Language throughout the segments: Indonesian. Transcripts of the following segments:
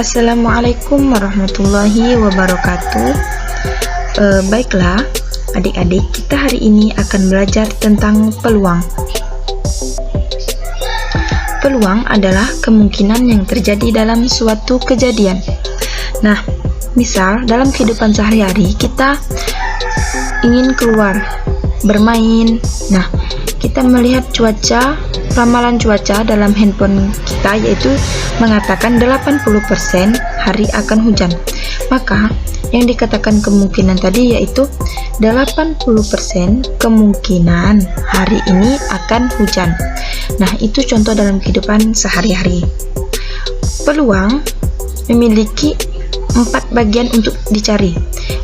Assalamualaikum warahmatullahi wabarakatuh. Baiklah adik-adik, kita hari ini akan belajar tentang peluang. Peluang adalah kemungkinan yang terjadi dalam suatu kejadian. Nah, misal dalam kehidupan sehari-hari kita ingin keluar bermain. Nah, kita melihat cuaca, ramalan cuaca dalam handphone kita yaitu mengatakan 80% hari akan hujan. Maka yang dikatakan kemungkinan tadi yaitu 80% kemungkinan hari ini akan hujan. Nah, itu contoh dalam kehidupan sehari-hari. Peluang memiliki 4 bagian untuk dicari,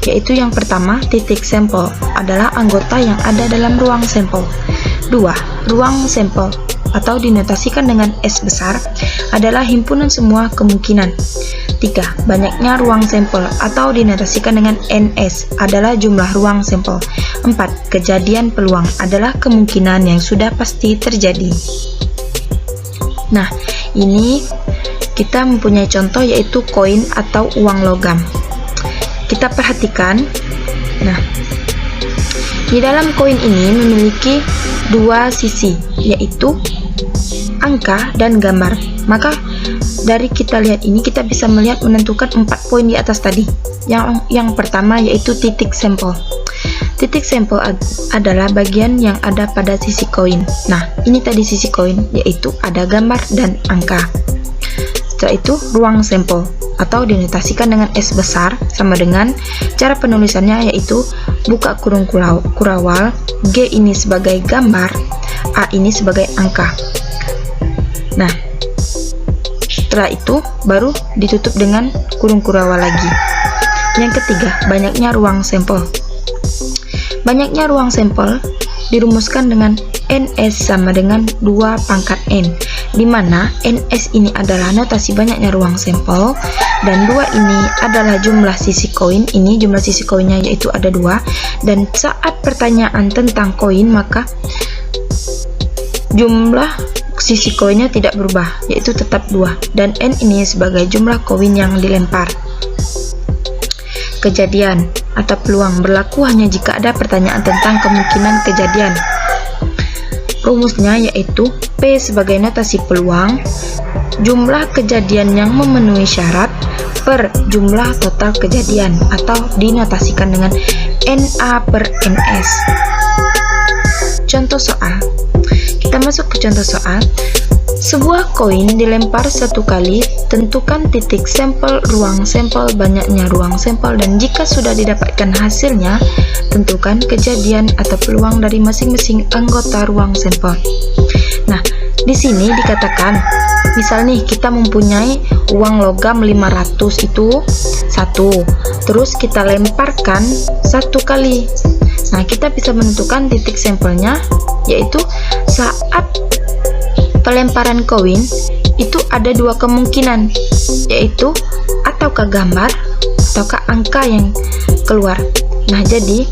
yaitu yang pertama, titik sampel adalah anggota yang ada dalam ruang sampel. 2. Ruang sampel atau dinotasikan dengan S besar adalah himpunan semua kemungkinan. 3. Banyaknya ruang sampel atau dinotasikan dengan NS adalah jumlah ruang sampel. 4. Kejadian peluang adalah kemungkinan yang sudah pasti terjadi. Nah, ini kita mempunyai contoh yaitu koin atau uang logam. Kita perhatikan. Nah, di dalam koin ini memiliki 2 sisi, yaitu angka dan gambar. Maka dari kita lihat ini kita bisa melihat menentukan 4 poin di atas tadi. Yang pertama yaitu titik sampel. Titik sampel adalah bagian yang ada pada sisi koin. Nah, ini tadi sisi koin, yaitu ada gambar dan angka. Setelah itu ruang sampel atau dinotasikan dengan S besar sama dengan cara penulisannya yaitu buka kurung kurawal, G ini sebagai gambar, A ini sebagai angka. Nah, setelah itu baru ditutup dengan kurung kurawal lagi. Yang ketiga, banyaknya ruang sampel. Banyaknya ruang sampel dirumuskan dengan NS sama dengan 2 pangkat N, di mana NS ini adalah notasi banyaknya ruang sampel dan 2 ini adalah jumlah sisi koin. Ini jumlah sisi koinnya yaitu ada 2, dan saat pertanyaan tentang koin maka jumlah sisi koinnya tidak berubah, yaitu tetap 2, dan N ini sebagai jumlah koin yang dilempar. Kejadian atau peluang berlaku hanya jika ada pertanyaan tentang kemungkinan kejadian. Rumusnya yaitu P sebagai notasi peluang, jumlah kejadian yang memenuhi syarat per jumlah total kejadian atau dinotasikan dengan NA per NS. Contoh soal. Kita masuk ke contoh soal. Sebuah koin dilempar 1 kali, tentukan titik sampel, ruang sampel, banyaknya ruang sampel, dan jika sudah didapatkan hasilnya, tentukan kejadian atau peluang dari masing-masing anggota ruang sampel. Nah, di sini dikatakan, misal nih kita mempunyai uang logam 500 itu 1, terus kita lemparkan 1 kali. Nah, kita bisa menentukan titik sampelnya yaitu saat pelemparan koin itu ada 2 kemungkinan, yaitu ataukah gambar ataukah angka yang keluar. Nah, jadi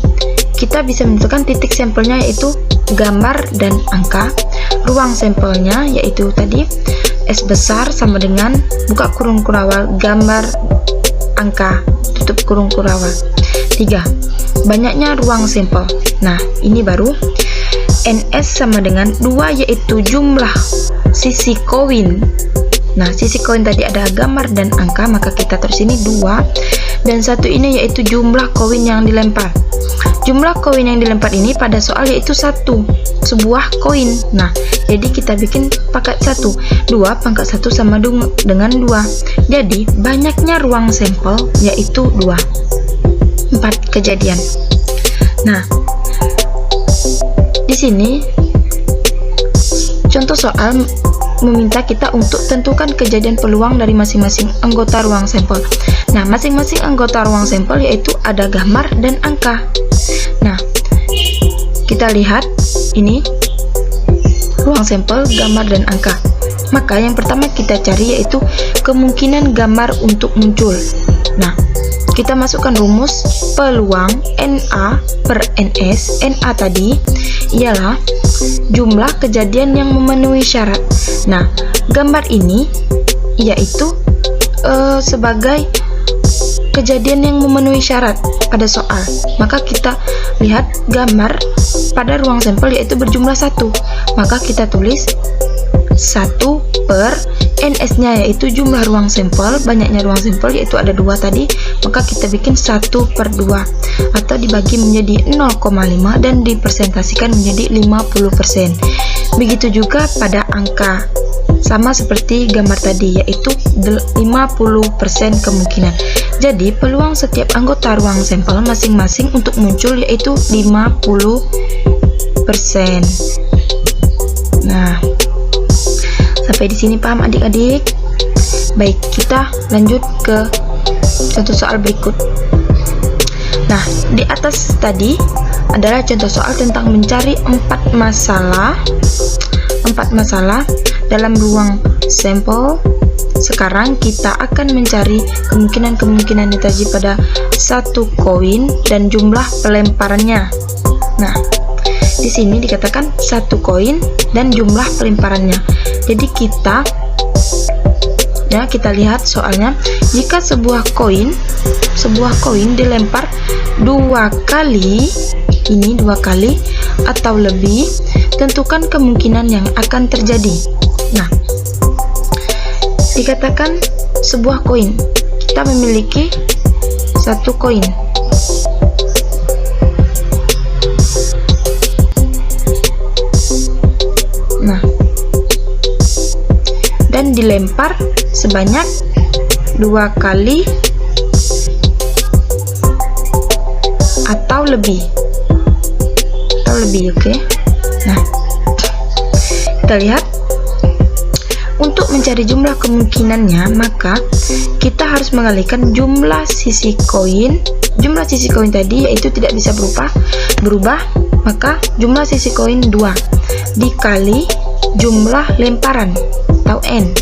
kita bisa menentukan titik sampelnya yaitu gambar dan angka. Ruang sampelnya yaitu tadi S besar sama dengan buka kurung kurawal, gambar, angka, tutup kurung kurawal. 3. Banyaknya ruang sampel. Nah, ini baru NS sama dengan 2 yaitu jumlah sisi koin. Nah, sisi koin tadi ada gambar dan angka, maka kita terus ini 2, dan 1 ini yaitu jumlah koin yang dilempar. Jumlah koin yang dilempar ini pada soal yaitu 1, sebuah koin. Nah, jadi kita bikin pangkat 1, 2 pangkat 1 sama dengan 2. Jadi banyaknya ruang sampel yaitu 2. 4. Kejadian. Nah, di sini contoh soal meminta kita untuk tentukan kejadian peluang dari masing-masing anggota ruang sampel. Nah, masing-masing anggota ruang sampel yaitu ada gambar dan angka. Nah, kita lihat ini ruang sampel, gambar dan angka. Maka yang pertama kita cari yaitu kemungkinan gambar untuk muncul. Nah, kita masukkan rumus peluang NA per NS. NA tadi ialah jumlah kejadian yang memenuhi syarat. Nah, gambar ini yaitu sebagai kejadian yang memenuhi syarat pada soal. Maka kita lihat gambar pada ruang sampel yaitu berjumlah 1. Maka kita tulis 1 per NS nya yaitu jumlah ruang sampel, banyaknya ruang sampel yaitu ada 2 tadi, maka kita bikin 1 per 2 atau dibagi menjadi 0,5 dan dipresentasikan menjadi 50%. Begitu juga pada angka, sama seperti gambar tadi yaitu 50% kemungkinan. Jadi peluang setiap anggota ruang sampel masing-masing untuk muncul yaitu 50%. Nah, sampai di sini paham adik-adik? Baik, kita lanjut ke contoh soal berikut. Nah, di atas tadi adalah contoh soal tentang mencari 4 masalah dalam ruang sampel. Sekarang kita akan mencari kemungkinan-kemungkinan yang terjadi pada satu koin dan jumlah pelemparannya. Nah, di sini dikatakan satu koin dan jumlah pelemparannya. Jadi kita lihat soalnya, jika sebuah koin dilempar 2 kali, ini 2 kali atau lebih, tentukan kemungkinan yang akan terjadi. Nah, dikatakan sebuah koin, kita memiliki satu koin. Nah, dan dilempar sebanyak 2 kali atau lebih, oke. Nah, kita lihat untuk mencari jumlah kemungkinannya, maka kita harus mengalihkan jumlah sisi koin. Jumlah sisi koin tadi yaitu tidak bisa berubah, maka jumlah sisi koin 2 dikali jumlah lemparan atau N.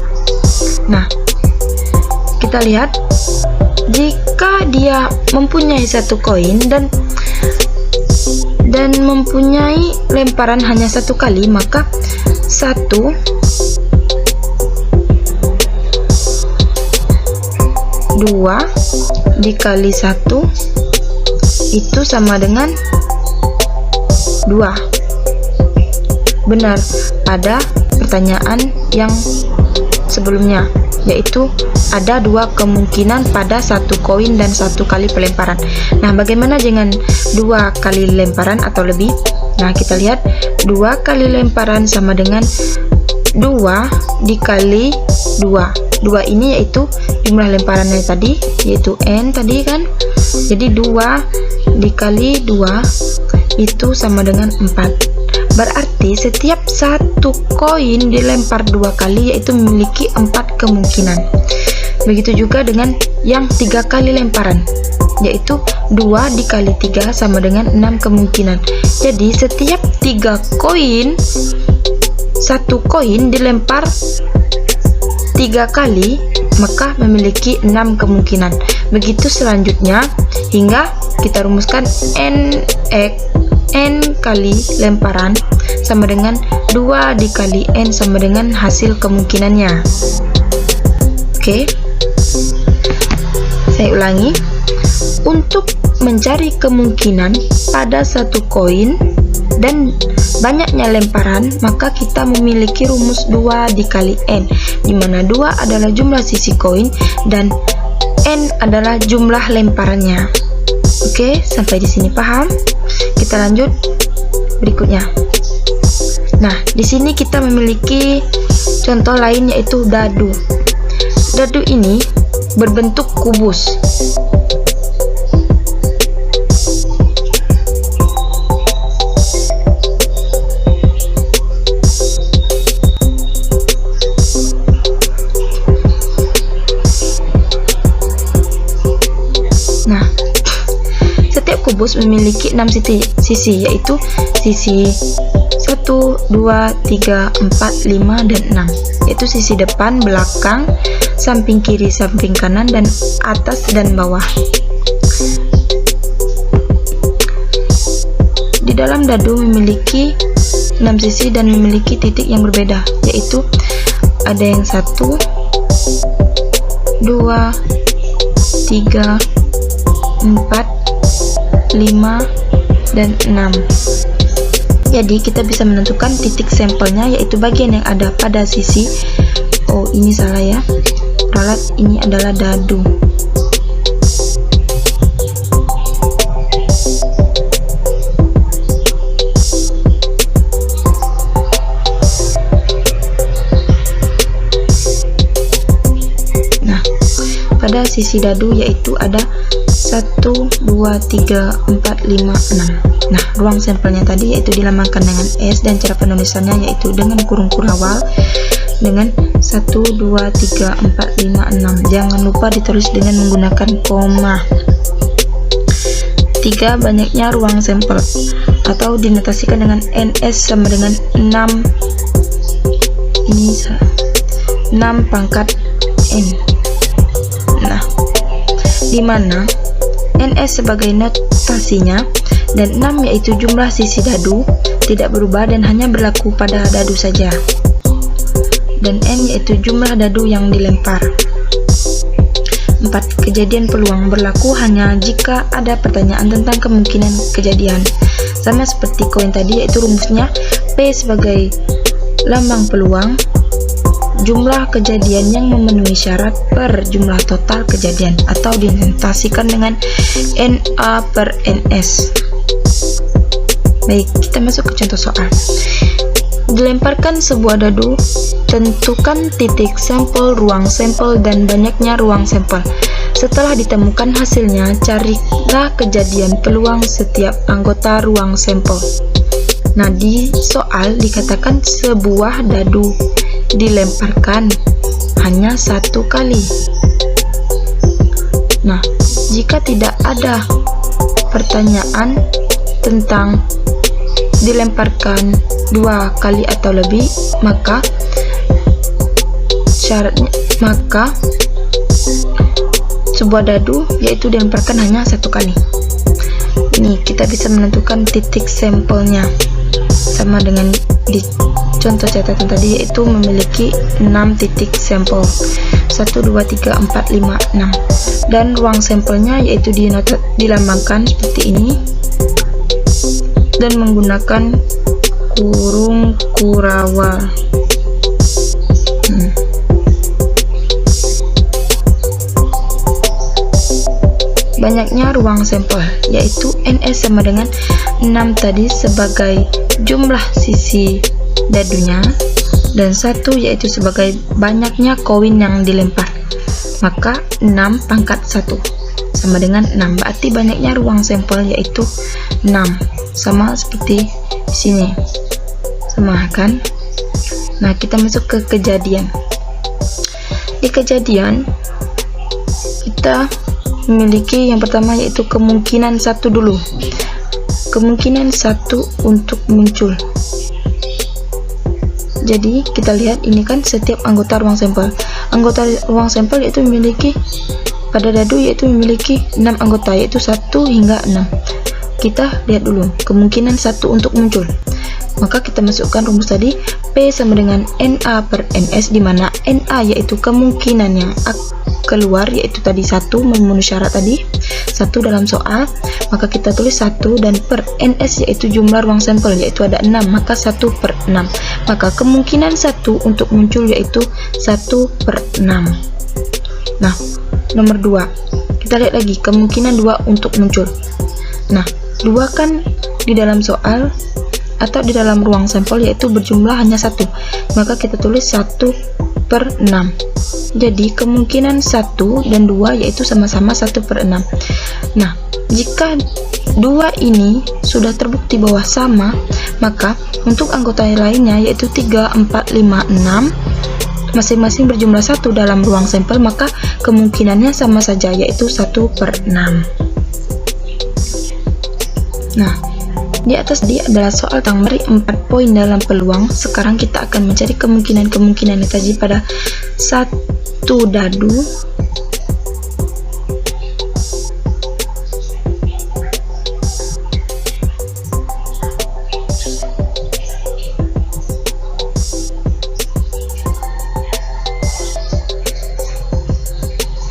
Nah, kita lihat jika dia mempunyai satu koin dan mempunyai lemparan hanya 1 kali, maka 1 2 dikali 1 itu sama dengan 2. Benar pada pertanyaan yang sebelumnya, yaitu ada 2 kemungkinan pada 1 koin dan 1 kali pelemparan. Nah, bagaimana dengan 2 kali lemparan atau lebih? Nah, kita lihat 2 kali lemparan sama dengan 2 dikali 2. 2 ini yaitu jumlah lemparannya tadi, yaitu N tadi kan. Jadi 2 dikali 2 itu sama dengan 4. Berarti setiap satu koin dilempar 2 kali yaitu memiliki 4 kemungkinan. Begitu juga dengan yang 3 kali lemparan, yaitu 2 dikali 3 sama dengan 6 kemungkinan. Jadi setiap 3 koin, satu koin dilempar 3 kali, maka memiliki 6 kemungkinan. Begitu selanjutnya hingga kita rumuskan N kali lemparan sama dengan 2 dikali N sama dengan hasil kemungkinannya. Oke, saya ulangi. Untuk mencari kemungkinan pada satu koin dan banyaknya lemparan, maka kita memiliki rumus 2 dikali N, di mana 2 adalah jumlah sisi koin dan N adalah jumlah lemparannya. Oke, sampai di sini paham? Kita lanjut berikutnya. Nah, di sini kita memiliki contoh lain yaitu dadu. Dadu ini berbentuk kubus. Nah, setiap kubus memiliki 6 sisi, yaitu sisi 1, 2, 3, 4, 5, dan 6, yaitu sisi depan, belakang, samping kiri, samping kanan, dan atas dan bawah. Di dalam dadu memiliki 6 sisi dan memiliki titik yang berbeda, yaitu ada yang 1, 2, 2, 3, 4, 5, dan 6. Jadi kita bisa menentukan titik sampelnya, yaitu bagian yang ada pada sisi, oh ini salah ya, ralat, ini adalah dadu. Nah, pada sisi dadu yaitu ada 1, 2, 3, 4, 5, 6. Nah, ruang sampelnya tadi yaitu dilambangkan dengan S, dan cara penulisannya yaitu dengan kurung kurawal dengan 1, 2, 3, 4, 5, 6. Jangan lupa ditulis dengan menggunakan koma. 3. Banyaknya ruang sampel atau dinotasikan dengan NS sama dengan 6. Ini 6 pangkat N. Nah, di mana NS sebagai notasinya dan 6 yaitu jumlah sisi dadu tidak berubah dan hanya berlaku pada dadu saja, dan N yaitu jumlah dadu yang dilempar. 4. Kejadian peluang berlaku hanya jika ada pertanyaan tentang kemungkinan kejadian. Sama seperti koin tadi, yaitu rumusnya P sebagai lambang peluang, jumlah kejadian yang memenuhi syarat per jumlah total kejadian, atau dinotasikan dengan NA per NS. Baik, kita masuk ke contoh soal. Dilemparkan sebuah dadu, tentukan titik sampel, ruang sampel, dan banyaknya ruang sampel. Setelah ditemukan hasilnya, carilah kejadian peluang setiap anggota ruang sampel. Nah, di soal dikatakan sebuah dadu dilemparkan hanya 1 kali. Nah, jika tidak ada pertanyaan tentang dilemparkan 2 kali atau lebih, maka syaratnya, sebuah dadu yaitu dilemparkan hanya 1 kali. Ini kita bisa menentukan titik sampelnya sama dengan di contoh catatan tadi, yaitu memiliki 6 titik sampel, 1, 2, 3, 4, 5, 6, dan ruang sampelnya yaitu dilambangkan seperti ini dan menggunakan kurung kurawal. Banyaknya ruang sampel yaitu NS sama dengan 6 tadi sebagai jumlah sisi dadunya, dan 1 yaitu sebagai banyaknya koin yang dilempar. Maka 6 pangkat 1 sama dengan 6, berarti banyaknya ruang sampel yaitu 6, sama seperti di sini, sama kan? Nah, kita masuk ke kejadian. Di kejadian kita memiliki yang pertama yaitu kemungkinan 1 dulu. Kemungkinan 1 untuk muncul. Jadi kita lihat ini kan setiap anggota ruang sampel. Anggota ruang sampel yaitu memiliki pada dadu yaitu memiliki 6 anggota, yaitu 1 hingga 6. Kita lihat dulu kemungkinan 1 untuk muncul. Maka kita masukkan rumus tadi, P sama dengan NA per NS, di mana NA yaitu kemungkinan yang keluar yaitu tadi 1 memenuhi syarat tadi 1 dalam soal, maka kita tulis 1, dan per NS yaitu jumlah ruang sampel yaitu ada 6, maka 1 per 6, maka kemungkinan 1 untuk muncul yaitu 1 per 6. Nah, nomor 2 kita lihat lagi kemungkinan 2 untuk muncul. Nah, 2 kan di dalam soal atau di dalam ruang sampel yaitu berjumlah hanya 1, maka kita tulis 1 per 6. Jadi kemungkinan 1 dan 2 yaitu sama-sama 1 per 6. Nah, jika 2 ini sudah terbukti bahwa sama, maka untuk anggota lainnya yaitu 3, 4, 5, 6 masing-masing berjumlah 1 dalam ruang sampel, maka kemungkinannya sama saja yaitu 1 per 6. Nah, di atas dia adalah soal tentang meri 4 poin dalam peluang. Sekarang kita akan mencari kemungkinan-kemungkinan yang terjadi pada 1 dadu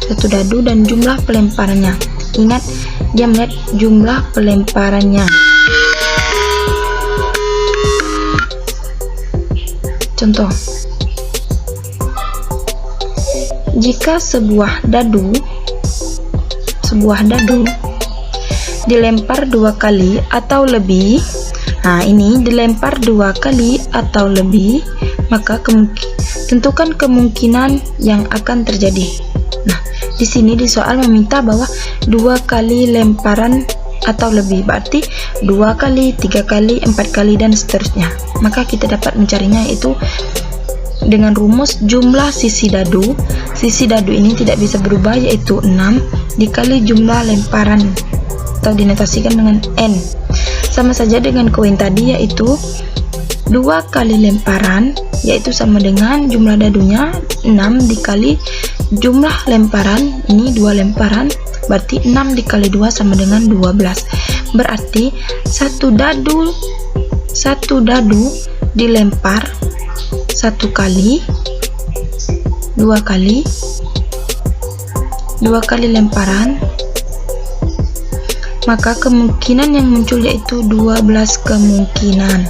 satu dadu dan jumlah pelemparannya. Ingat, dia melihat jumlah pelemparannya. Contoh, jika sebuah dadu dilempar 2 kali atau lebih, nah ini dilempar 2 kali atau lebih, maka tentukan kemungkinan yang akan terjadi. Nah, di sini di soal meminta bahwa 2 kali lemparan atau lebih, berarti 2 kali, 3 kali, 4 kali dan seterusnya. Maka kita dapat mencarinya itu dengan rumus jumlah sisi dadu. Sisi dadu ini tidak bisa berubah, yaitu 6 dikali jumlah lemparan atau dinotasikan dengan N. Sama saja dengan koin tadi, yaitu 2 kali lemparan, yaitu sama dengan jumlah dadunya 6 dikali jumlah lemparan. Ini 2 lemparan, berarti 6 dikali 2 sama dengan 12. Berarti satu dadu dilempar 1 kali, 2 kali lemparan, maka kemungkinan yang muncul yaitu 12 kemungkinan.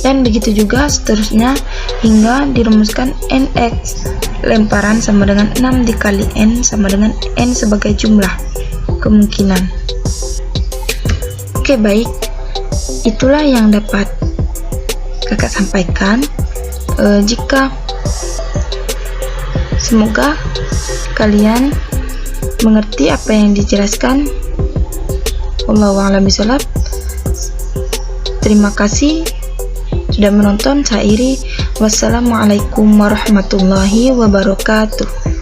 Dan begitu juga seterusnya hingga dirumuskan NX lemparan sama dengan 6 dikali N sama dengan N sebagai jumlah kemungkinan. Oke, baik, itulah yang dapat kakak sampaikan. Semoga kalian mengerti apa yang dijelaskan. Wallahu a'lam bishawab. Terima kasih sudah menonton. Saya Iri. Wassalamualaikum warahmatullahi wabarakatuh.